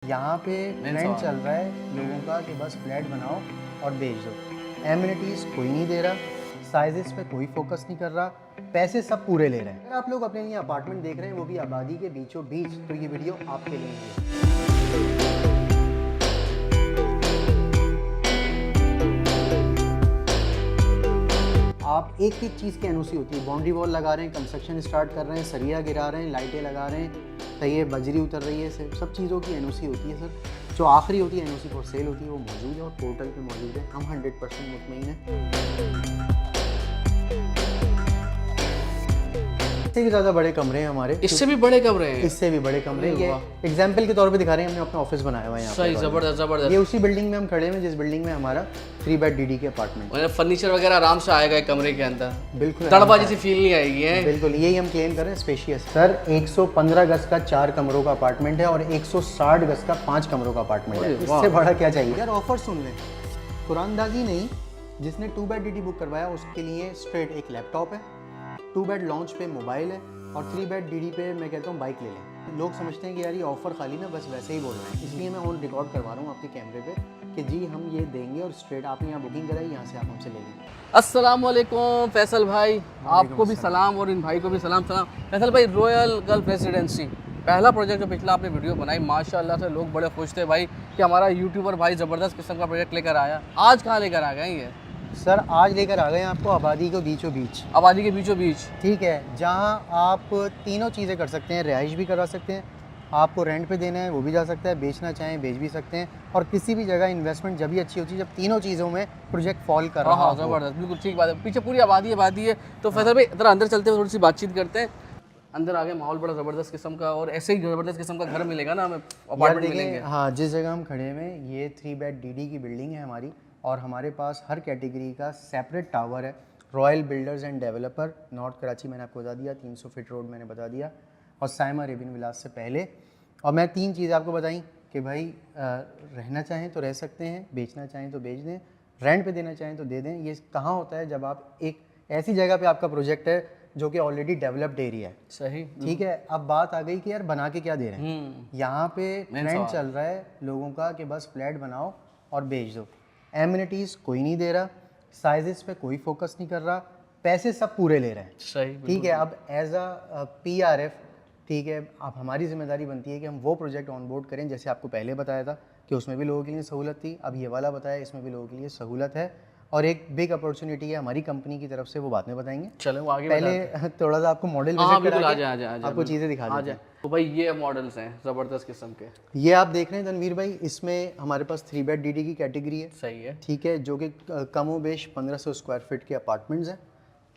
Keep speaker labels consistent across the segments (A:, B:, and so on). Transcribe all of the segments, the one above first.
A: यहाँ पे ट्रेंड चल रहा है लोगों का कि बस फ्लैट बनाओ और बेच दो। एमिनिटीज़ कोई नहीं दे रहा, साइजेस पे कोई फोकस नहीं कर रहा, पैसे सब पूरे ले रहे हैं। अगर आप लोग अपने लिए अपार्टमेंट देख रहे हैं वो भी आबादी के बीचों बीच, तो ये वीडियो आपके लिए है। आप एक एक चीज़ की एनओसी होती है, बाउंड्री वॉल लगा रहे हैं, कंस्ट्रक्शन स्टार्ट कर रहे हैं, सरिया गिरा रहे हैं, लाइटें लगा रहे हैं, तय बजरी उतर रही है, सब चीज़ों की एनओसी होती है सर। जो आखिरी होती है एनओसी फॉर सेल होती है वो मौजूद है और पोर्टल पे मौजूद है। हम 100% मुतमईन हैं। इससे भी ज़्यादा बड़े कमरे हैं हमारे,
B: इससे भी बड़े कमरे हैं,
A: इससे भी बड़े कमरे। ये एग्जाम्पल के तौर पे दिखा रहे हैं, हमने अपना ऑफिस बनाया हुआ है यहाँ
B: सही
A: पे।
B: जबरदस्त जबरदस्त।
A: ये उसी बिल्डिंग में हम खड़े हैं जिस बिल्डिंग में हमारा 3 बेड डीडी के अपार्टमेंट।
B: मतलब फर्नीचर वगैरह आराम से आएगा एक कमरे के अंदर,
A: बिल्कुल
B: तड़पा जैसी फील नहीं आएगी है।
A: बिल्कुल यही हम क्लेम कर रहे हैं। स्पेशियस सर 115 गज का 4 कमरों का अपार्टमेंट है और 160 गज का 5 कमरों का अपार्टमेंट है। इससे बड़ा क्या चाहिए यार। ऑफर सुन लें, कुरानदाजी नहीं, जिसने 2 बेड डीडी बुक करवाया उसके लिए स्ट्रेट एक लैपटॉप है, 2 बेड लॉन्च पे मोबाइल है और 3 बेड डीडी पे मैं कहता हूँ बाइक ले लें। लोग समझते हैं कि यार ये ऑफर खाली ना बस वैसे ही बोल रहे हैं, इसलिए मैं ऑन रिकॉर्ड करवा रहा हूँ आपके कैमरे पे कि जी हम ये देंगे और स्ट्रेट आपने यहाँ बुकिंग कराई, यहाँ से आप हमसे ले लेंगे।
B: अस्सलाम वालेकुम फैसल भाई, आपको भी सलाम और इन भाई को भी सलाम। फैसल भाई, रॉयल गल्फ रेसिडेंसी पहला प्रोजेक्ट जो पिछला आपने वीडियो बनाई, माशाल्लाह से लोग बड़े खुश थे भाई कि हमारा यूट्यूबर भाई ज़बरदस्त किस्म का प्रोजेक्ट लेकर आया। आज कहाँ लेकर आ गए ये
A: सर? आज लेकर आ गए हैं आपको आबादी के बीचों बीच,
B: आबादी के बीचों बीच,
A: ठीक है, जहाँ आप तीनों चीज़ें कर सकते हैं। रिहाइश भी करा सकते हैं, आपको रेंट पे देना है वो भी जा सकता है, बेचना चाहें बेच भी सकते हैं, और किसी भी जगह इन्वेस्टमेंट जब भी अच्छी होती है जब तीनों चीज़ों में प्रोजेक्ट फॉल कर रहा
B: हाँ
A: हो।
B: ज़बरदस्त, बिल्कुल ठीक बात है। पीछे पूरी आबादी है। तो फैसल भाई इधर अंदर चलते हुए थोड़ी सी बातचीत करते हैं। अंदर आगे माहौल बड़ा ज़बरदस्त किस्म का, और ऐसे ही ज़बरदस्त किस्म का घर मिलेगा ना हमें, अपार्टमेंट मिलेंगे।
A: हाँ, जिस जगह हम खड़े हैं ये 3 बेड डीडी की बिल्डिंग है हमारी, और हमारे पास हर कैटेगरी का सेपरेट टावर है। Royal builders end developer, north Karachi मैंने आपको बता दिया, 300 फीट रोड मैंने बता दिया, और साइमा अरेबियन विलास से पहले। और मैं 3 चीज़ आपको बताई कि भाई रहना चाहें तो रह सकते हैं, बेचना चाहें तो बेच दें, रेंट पे देना चाहें तो दे दें। ये कहाँ होता है? जब आप एक ऐसी जगह पे आपका प्रोजेक्ट है जो कि ऑलरेडी डेवलप्ड एरिया है।
B: सही,
A: ठीक है। अब बात आ गई कि यार बना के क्या दे रहे हैं। यहाँ पे ट्रेंड चल रहा है लोगों का कि बस फ्लैट बनाओ और बेच दो। एमिनिटीज़ कोई नहीं दे रहा, साइजेस पे कोई फोकस नहीं कर रहा, पैसे सब पूरे ले रहे हैं।
B: सही,
A: ठीक है। अब एज अ PRF, ठीक है, अब हमारी जिम्मेदारी बनती है कि हम वो प्रोजेक्ट ऑन बोर्ड करें जैसे आपको पहले बताया था कि उसमें भी लोगों के लिए सहूलत थी। अब ये वाला बताया, इसमें भी लोगों के लिए सहूलत है और एक बिग अपॉर्चुनिटी है हमारी कंपनी की तरफ से, वो बाद में बताएंगे।
B: चलो वो आगे
A: पहले थोड़ा सा आपको मॉडल
B: हाँ
A: विजिट
B: बिल्कुल, आ
A: करा
B: जाए
A: आपको चीज़ें दिखा देते हैं।
B: तो भाई ये मॉडल्स हैं ज़बरदस्त किस्म के।
A: ये आप देख रहे हैं तनवीर भाई, इसमें हमारे पास 3 बेड डीडी की कैटेगरी है।
B: सही है,
A: ठीक है, जो कि कमो बेश 1500 स्क्वायर फीट के अपार्टमेंट्स हैं।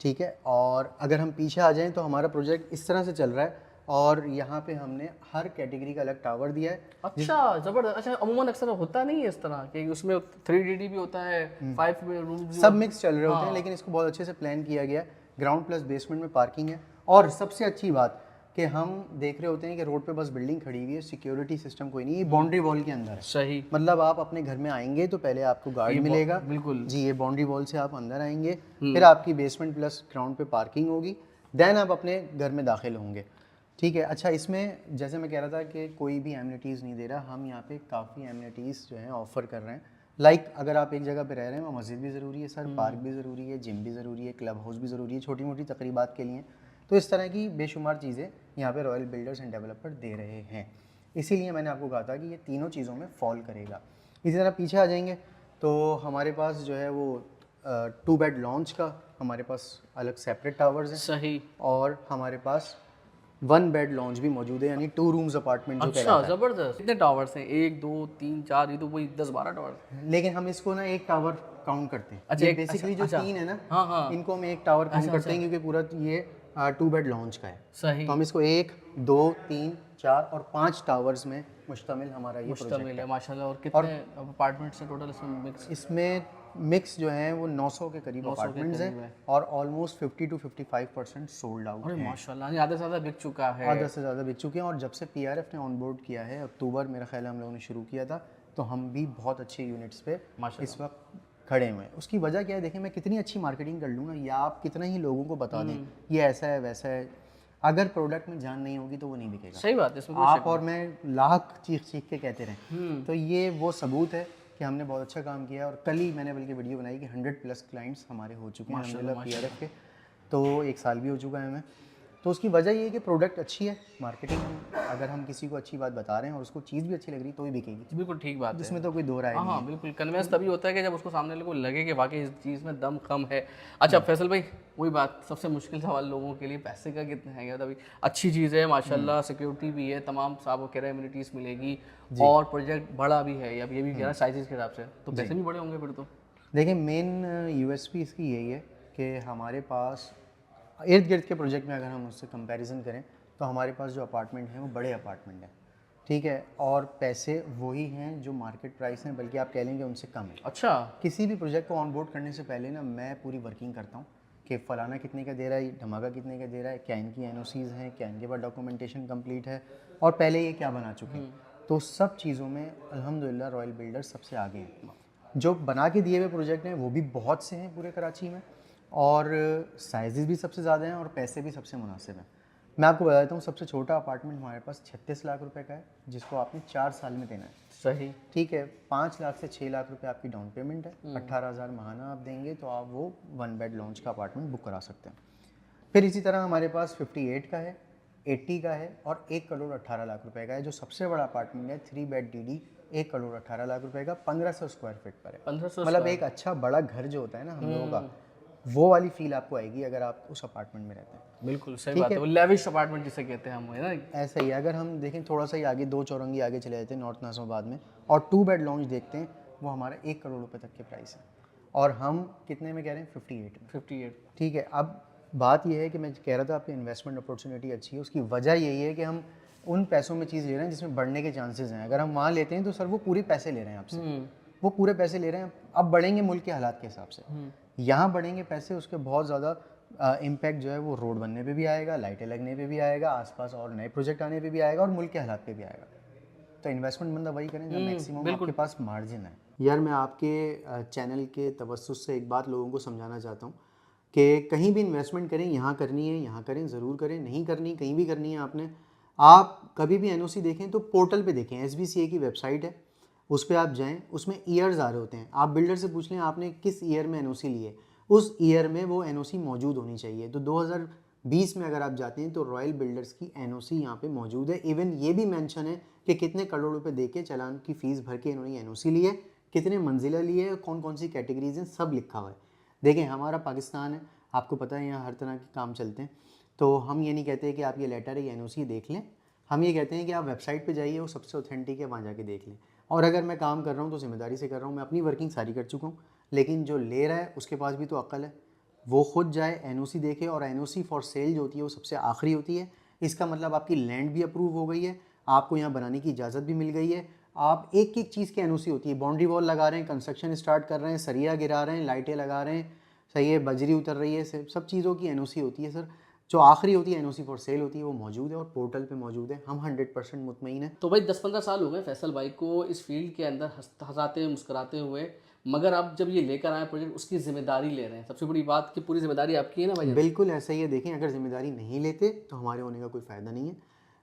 A: ठीक है। और अगर हम पीछे आ जाएं तो हमारा प्रोजेक्ट इस तरह से चल रहा है, और यहाँ पे हमने हर कैटेगरी का अलग टावर दिया है।
B: अच्छा ज़बरदस्त। अच्छा, अमूमन अक्सर होता नहीं है इस तरह कि उसमें 3DD भी होता है, 5 रूम
A: सब मिक्स चल रहे होते हैं, लेकिन इसको बहुत अच्छे से प्लान किया गया है। ग्राउंड प्लस बेसमेंट में पार्किंग है, और सबसे अच्छी बात कि हम देख रहे होते हैं कि रोड पे बस बिल्डिंग खड़ी हुई है, सिक्योरिटी सिस्टम कोई नहीं, ये बाउंड्री वॉल के अंदर है।
B: सही,
A: मतलब आप अपने घर में आएंगे तो पहले आपको गार्ड मिलेगा,
B: बिल्कुल
A: जी, ये बाउंड्री वॉल से आप अंदर आएंगे, फिर आपकी बेसमेंट प्लस ग्राउंड पे पार्किंग होगी, देन आप अपने घर में दाखिल होंगे। ठीक है। अच्छा, इसमें जैसे मैं कह रहा था कि कोई भी एमिनिटीज़ नहीं दे रहा, हम यहाँ पे काफ़ी एमिनिटीज़ जो हैं ऑफ़र कर रहे हैं। लाइक अगर आप एक जगह पे रह रहे हैं, वहाँ मस्जिद भी ज़रूरी है सर, पार्क भी ज़रूरी है, जिम भी ज़रूरी है, क्लब हाउस भी ज़रूरी है, छोटी मोटी तकरीबात के लिए। तो इस तरह की बेशुमार चीज़ें यहाँ पे रॉयल बिल्डर्स एंड डेवलपर दे रहे हैं। इसीलिए मैंने आपको कहा था कि ये तीनों चीज़ों में फॉल करेगा। इसी तरह पीछे आ जाएंगे तो हमारे पास जो है वो 2 बेड लॉन्च का हमारे पास अलग सेपरेट टावर्स हैं।
B: सही,
A: और हमारे पास 1 बेड लॉन्च भी मौजूद है, यानी 2 रूम्स अपार्टमेंट जो
B: अच्छा
A: कहलाता
B: ज़बरदस्त। कितने टावर्स हैं? 1 2 3 4, ये तो वही 10-12 टावर।
A: है। लेकिन हम इसको ना एक टावर काउंट करते हैं।
B: अच्छा,
A: ये
B: एक
A: बेसिकली जो 3 है ना,
B: हाँ हाँ,
A: इनको हम एक टावर काउंट करते हैं क्योंकि पूरा ये 2 बेड लॉन्च का है।
B: सही,
A: तो हम इसको 1 2 3 4 और 5 टावर्स में मुश्तमिल हमारा ये
B: मुश्तमिल है माशाल्लाह। और कितने अपार्टमेंट्स हैं टोटल इसमें मिक्स?
A: इसमें मिक्स जो है वो 900 के करीब अपार्टमेंट्स हैं, और ऑलमोस्ट 50 to 55% सोल्ड आउट
B: अरे
A: है।
B: माशाल्लाह, आधे से ज़्यादा बिक चुका है।
A: आधा से ज़्यादा बिक चुके हैं, और जब से PRF ने ऑन बोर्ड किया है, अक्टूबर मेरा ख्याल है हम लोगों ने शुरू किया था, तो हम भी बहुत अच्छे यूनिट्स पे इस वक्त खड़े हुए हैं। उसकी वजह क्या है? देखिए, मैं कितनी अच्छी मार्केटिंग कर लूँ ना, या आप कितना ही लोगों को बता दें ये ऐसा है वैसा है, अगर प्रोडक्ट में जान नहीं होगी तो वो नहीं बिकेगा।
B: सही बात है, इसमें कोई
A: आप और मैं लाख चीख चीख के कहते रहें तो ये वो सबूत है कि हमने बहुत अच्छा काम किया। और कल ही मैंने बल्कि वीडियो बनाई कि 100+ क्लाइंट्स हमारे हो चुके हैं अल्हम्दुलिल्लाह PRF के, तो 1 साल भी हो चुका है हमें। तो उसकी वजह ये है कि प्रोडक्ट अच्छी है, मार्केटिंग अगर हम किसी को अच्छी बात बता रहे हैं और उसको चीज़ भी अच्छी लग रही तो ही बिकेगी,
B: बिल्कुल ठीक बात है।
A: इसमें तो कोई दो राय
B: हाँ
A: नहीं
B: हाँ बिल्कुल, कन्वेंस तभी होता है कि जब उसको सामने वाले को लगे कि वाकई इस चीज़ में दम कम है। अच्छा फैसल भाई, वही बात, सबसे मुश्किल सवाल लोगों के लिए, पैसे का कितना है? अभी अच्छी चीज़ है माशाल्लाह, सिक्योरिटी भी है, तमाम साहब कह रहे हैं इम्यूनिटीज़ मिलेगी, और प्रोजेक्ट बड़ा भी है, अब ये भी कह रहा है साइज़ के हिसाब से, तो पैसे भी बड़े होंगे फिर तो।
A: देखिए मेन USP इसकी यही है कि हमारे पास इर्द गिर्द के प्रोजेक्ट में अगर हम उससे कंपैरिजन करें तो हमारे पास जो अपार्टमेंट हैं वो बड़े अपार्टमेंट हैं, ठीक है, और पैसे वही हैं जो मार्केट प्राइस हैं, बल्कि आप कह लेंगे उनसे कम है।
B: अच्छा,
A: किसी भी प्रोजेक्ट को ऑन बोर्ड करने से पहले ना मैं पूरी वर्किंग करता हूँ कि फ़लाना कितने का दे रहा है, धमाका कितने का दे रहा है, क्या इनकी NOCs हैं, क्या इनके पास डॉक्यूमेंटेशन कंप्लीट है, और पहले ये क्या बना चुके हैं। तो सब चीज़ों में अल्हम्दुलिल्लाह रॉयल बिल्डर्स सबसे आगे हैं। जो बना के दिए हुए प्रोजेक्ट हैं वो भी बहुत से हैं पूरे कराची में, और साइज़ भी सबसे ज़्यादा हैं और पैसे भी सबसे मुनासिब हैं। मैं आपको बता देता हूँ, सबसे छोटा अपार्टमेंट हमारे पास 36 लाख रुपए का है, जिसको आपने 4 साल में देना है।
B: सही,
A: ठीक है, 5 लाख से 6 लाख रुपए आपकी डाउन पेमेंट है, 18,000 महाना आप देंगे तो आप वो 1 बेड लॉन्च का अपार्टमेंट बुक करा सकते हैं। फिर इसी तरह हमारे पास 58 का है, 80 का है, और 1,18,00,000 रुपए का है, जो सबसे बड़ा अपार्टमेंट है 3 बेड DD, 1,18,00,000 रुपए का, 1500 स्क्वायर फीट पर है।
B: 1500
A: मतलब एक अच्छा बड़ा घर जो होता है ना हम लोगों का, वो वाली फील आपको आएगी अगर आप उस अपार्टमेंट में रहते हैं।
B: बिल्कुल सही बात है, वो लेविश अपार्टमेंट जिसे कहते हैं हम, है ना।
A: ऐसा ही है, अगर हम देखें थोड़ा सा ही आगे 2 चौरंगी आगे चले जाते हैं नॉर्थ नाज़िमाबाद में, और 2 बेड लॉन्च देखते हैं, वो हमारा 1 करोड़ रुपए तक के प्राइस है, और हम कितने में कह रहे हैं, 58 में।
B: 58,
A: ठीक है, अब बात यह है कि मैं कह रहा था आपकी इन्वेस्टमेंट अपॉर्चुनिटी अच्छी है, उसकी वजह यही है कि हम उन पैसों में चीज़ ले रहे हैं जिसमें बढ़ने के चांसेस हैं। अगर हम वहाँ लेते हैं तो सर वो पूरे पैसे ले रहे हैं आपसे, वो पूरे पैसे ले रहे हैं, अब बढ़ेंगे मुल्क के हालात के हिसाब से, यहाँ बढ़ेंगे पैसे, उसके बहुत ज़्यादा इम्पैक्ट जो है वो रोड बनने पे भी आएगा, लाइटें लगने पे भी आएगा, आसपास और नए प्रोजेक्ट आने पे भी आएगा, और मुल्क के हालात पे भी आएगा। तो इन्वेस्टमेंट बंदा वही करें जब मैक्सिमम आपके पास मार्जिन है। यार मैं आपके चैनल के तवस्सुस से एक बात लोगों को समझाना चाहता हूँ कि कहीं भी इन्वेस्टमेंट करें, यहाँ करनी है यहाँ करें, ज़रूर करें, नहीं करनी कहीं भी करनी है आपने, आप कभी भी NOC देखें तो पोर्टल पे देखें, SBCA की वेबसाइट है, उस पर आप जाएं, उसमें ईयर्स आ रहे होते हैं, आप बिल्डर से पूछ लें आपने किस ईयर में NOC ली है, उस ईयर में वो NOC मौजूद होनी चाहिए। तो 2020 में अगर आप जाते हैं तो रॉयल बिल्डर्स की NOC यहाँ पे मौजूद है। इवन ये भी मेंशन है कि कितने करोड़ रुपए दे के चालान की फ़ीस भर के इन्होंने NOC ली है, कितने मंजिला लिए है, कौन कौन सी कैटेगरीज हैं, सब लिखा हुआ है। देखें हमारा पाकिस्तान है, आपको पता है यहाँ हर तरह के काम चलते हैं, तो हम ये नहीं कहते कि आप ये लेटर है, ये NOC देख लें, हम ये कहते हैं कि आप वेबसाइट पे जाइए, वो सबसे ऑथेंटिक है, वहाँ जाके देख लें। और अगर मैं काम कर रहा हूँ तो जिम्मेदारी से कर रहा हूँ, मैं अपनी वर्किंग सारी कर चुका हूँ, लेकिन जो ले रहा है उसके पास भी तो अक्ल है, वो खुद जाए NOC देखे, और NOC फॉर सेल जो होती है वो सबसे आखिरी होती है। इसका मतलब आपकी लैंड भी अप्रूव हो गई है, आपको यहाँ बनाने की इजाज़त भी मिल गई है, आप एक एक चीज़ की NOC होती है, बाउंड्री वॉल लगा रहे हैं, कंस्ट्रक्शन स्टार्ट कर रहे हैं, सरिया गिरा रहे हैं, लाइटें लगा रहे हैं, सही है, बजरी उतर रही है, सब चीज़ों की NOC होती है सर। जो आखिरी होती है NOC फॉर सेल होती है, वो मौजूद है और पोर्टल पे मौजूद है, हम 100% मुतमईन है।
B: तो भाई 10-15 साल हो गए फैसल भाई को इस फील्ड के अंदर हंसाते मुस्कुराते हुए, मगर आप जब ये लेकर आए प्रोजेक्ट, उसकी जिम्मेदारी ले रहे हैं, सबसे बड़ी बात कि पूरी जिम्मेदारी आपकी है ना भाई।
A: बिल्कुल ऐसा ही है। देखें अगर जिम्मेदारी नहीं लेते तो हमारे होने का कोई फ़ायदा नहीं है।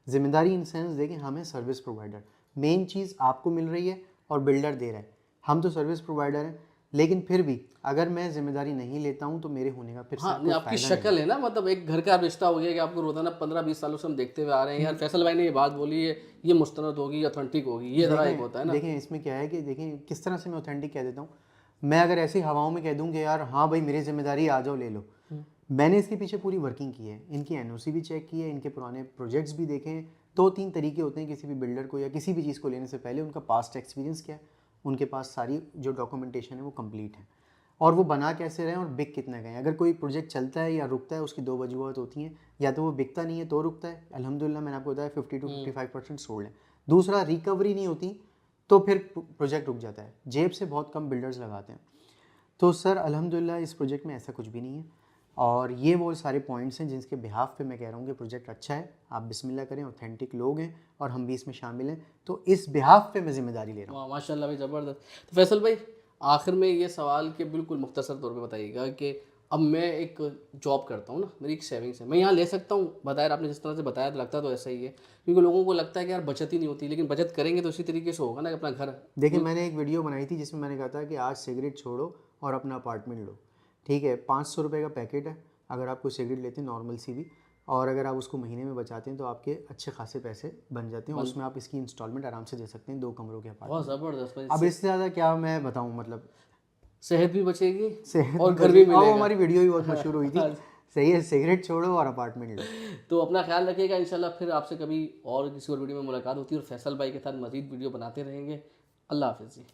A: जिम्मेदारी इन सेंस देखें, हमें सर्विस प्रोवाइडर, मेन चीज़ आपको मिल रही है और बिल्डर दे रहा है, हम तो सर्विस प्रोवाइडर हैं, लेकिन फिर भी अगर मैं जिम्मेदारी नहीं लेता हूँ तो मेरे होने का फिर
B: हाँ, नहीं, आपकी शक्ल है ना, मतलब एक घर का रिश्ता हो गया कि आपको रोजाना 15-20 सालों से हम देखते हुए आ रहे हैं, यार फैसल भाई ने ये बात बोली है, ये मुस्तनद होगी, ऑथेंटिक होगी, ये जरा एक होता है ना।
A: देखें इसमें क्या है कि देखें किस तरह से मैं ऑथेंटिक कह देता हूँ। मैं अगर ऐसी हवाओं में कह दूँ कि यार हाँ भाई मेरी जिम्मेदारी, आ जाओ ले लो, मैंने इसके पीछे पूरी वर्किंग की है, इनकी NOC भी चेक की है, इनके पुराने प्रोजेक्ट्स भी देखे हैं। 2-3 तरीके होते हैं किसी भी बिल्डर को या किसी भी चीज़ को लेने से पहले, उनका पास्ट एक्सपीरियंस क्या है, उनके पास सारी जो डॉक्यूमेंटेशन है वो कंप्लीट है, और वो बना कैसे रहे हैं और बिक कितने गए। अगर कोई प्रोजेक्ट चलता है या रुकता है, उसकी 2 वजूहत होती हैं, या तो वो बिकता नहीं है तो रुकता है, अल्हम्दुलिल्लाह मैंने आपको बताया 50 to 55% सोल्ड है। दूसरा, रिकवरी नहीं होती तो फिर प्रोजेक्ट रुक जाता है, जेब से बहुत कम बिल्डर्स लगाते हैं। तो सर अल्हम्दुलिल्लाह इस प्रोजेक्ट में ऐसा कुछ भी नहीं है, और ये वो सारे पॉइंट्स हैं जिसके बिहाफ पे मैं कह रहा हूँ कि प्रोजेक्ट अच्छा है, आप बिस्मिल्लाह करें, ऑथेंटिक लोग हैं और हम भी इसमें शामिल हैं, तो इस बिहाफ पे मैं जिम्मेदारी ले रहा हूँ।
B: माशाल्लाह भाई, ज़बरदस्त। तो फैसल भाई आखिर में ये सवाल के बिल्कुल मुख्तसर तौर पे बताइएगा कि अब मैं एक जॉब करता हूँ ना, मेरी एक सेविंग्स है, मैं यहाँ ले सकता हूँ बताया, आपने जिस तरह से बताया तो लगता तो ऐसा ही है, क्योंकि लोगों को लगता है कि यार बचत ही नहीं होती, लेकिन बचत करेंगे तो उसी तरीके से होगा ना कि अपना घर।
A: देखिए मैंने एक वीडियो बनाई थी जिसमें मैंने कहा था कि आज सिगरेट छोड़ो और अपना अपार्टमेंट लो। ठीक है, 500 रुपये का पैकेट है, अगर आप कोई सिगरेट लेते हैं नॉर्मल सी भी, और अगर आप उसको महीने में बचाते हैं तो आपके अच्छे खासे पैसे बन जाते हैं, उसमें आप इसकी इंस्टॉलमेंट आराम से दे सकते हैं 2 कमरों के अपार्टमेंट।
B: बहुत ज़बरदस्त भाई,
A: अब इससे ज़्यादा क्या मैं बताऊँ, मतलब
B: सेहत भी बचेगी
A: सेहत
B: और
A: भी
B: घर भी
A: बचेगी। और वो
B: मिलेगा।
A: हमारी वीडियो भी बहुत मशहूर हुई थी। सही है, सिगरेट छोड़ो और अपार्टमेंट लो।
B: तो अपना ख्याल रखिएगा, इंशाल्लाह फिर आपसे कभी और किसी और वीडियो में मुलाकात होती है, और फैसल भाई के साथ मजीद वीडियो बनाते रहेंगे। अल्लाह हाफिज़ जी।